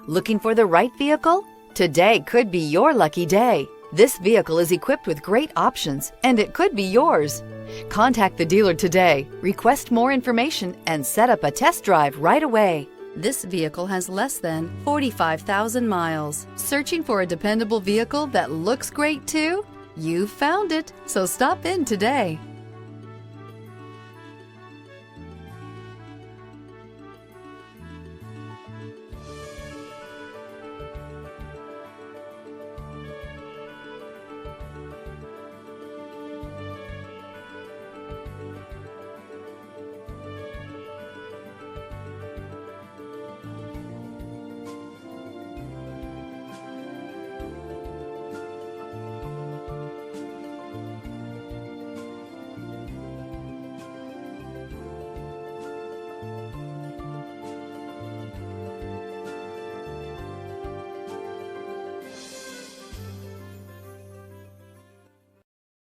Looking for the right vehicle? Today could be your lucky day. This vehicle is equipped with great options, and it could be yours. Contact the dealer today, request more information, and set up a test drive right away. This vehicle has less than 45,000 miles. Searching for a dependable vehicle that looks great too? You found it, so stop in today.